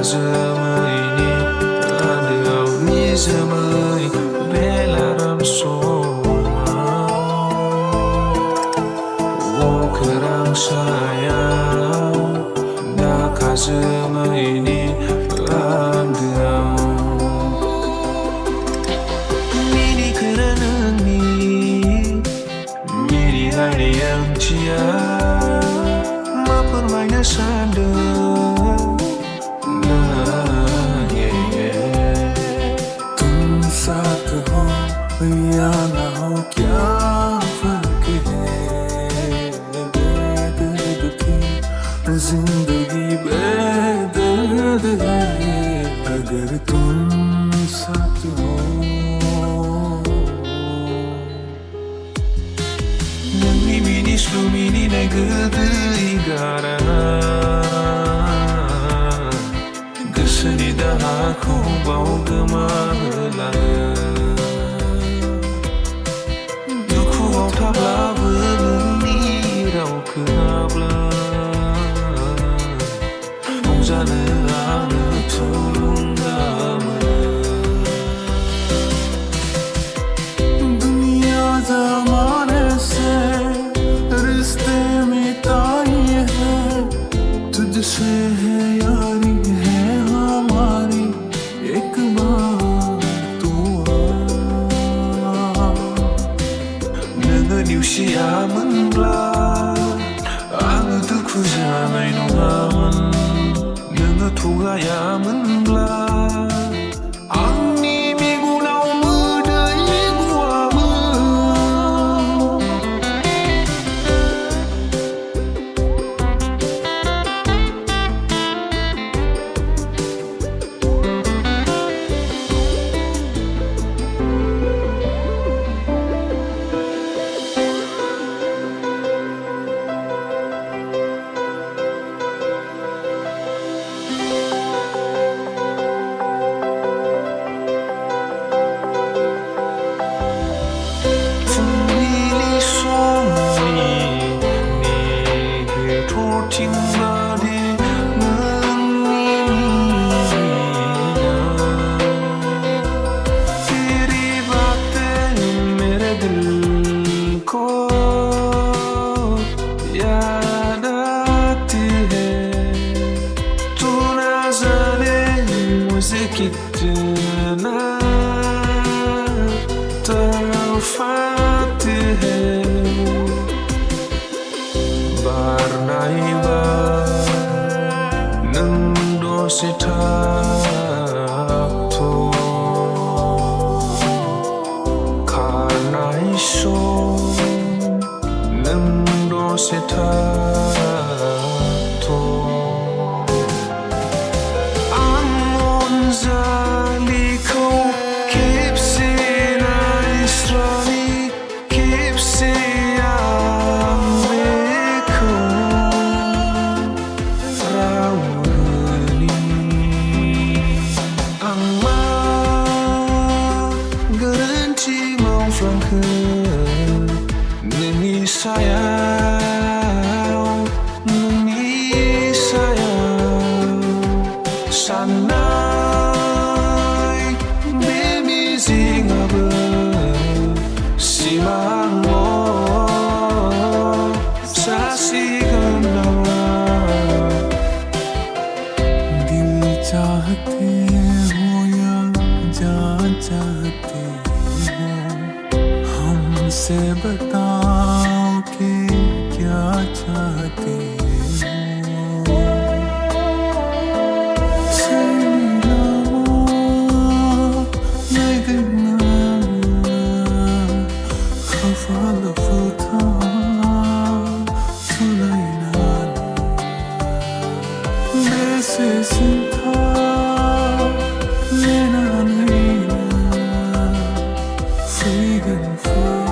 जोमैनि आन्दोआव निजोमै बेलाराम समाव अख्रां सायाव दाखा जोमैनि आन्दोआव मिनिखोना नोंनि मिनिनायनि ओंथिया मा फोरमायनो सानदों साथ हो या ना हो क्या फर्क है बेदर्द थी जिंदगी बेदर्द है अगर तुम साथ हो नोंनि मिनिस्लु मिनिनाय गोदै गाराङा गोसोनि दाहाखौ बावगोमाहोलाङो दुखुआव थाब्लाबो नोंनि राव खोनाब्ला रंजानो आंनो थुलुंगा मोनो दुनिया जमाने से रिश्ते मिटाई है तुझसे है यारी है हमारी एक बार तू नोङो नेवसियामोनब्ला आङो दुखु जानाय नङामोन नोङो थगायामोनब्ला आंनि मेगनाव मोदै गवामोन 팅마디 तेरी बातें मेरे दिल को याद आती है तू ना जाने मुझे कितना तड़पाती है बारनायबा नों दसे थाथ' खारनाय सम नों दसे थाथ' आं अनजालिखौ खेबसे नायस्रानि खेबसे नोंनि सायाव साननाय बे मिजिंआबो सिमांल' जासिगोन नामा दिल चाहते हो या जान चाहते हो हमसे बताओ कि क्या चाहते हो Freedom.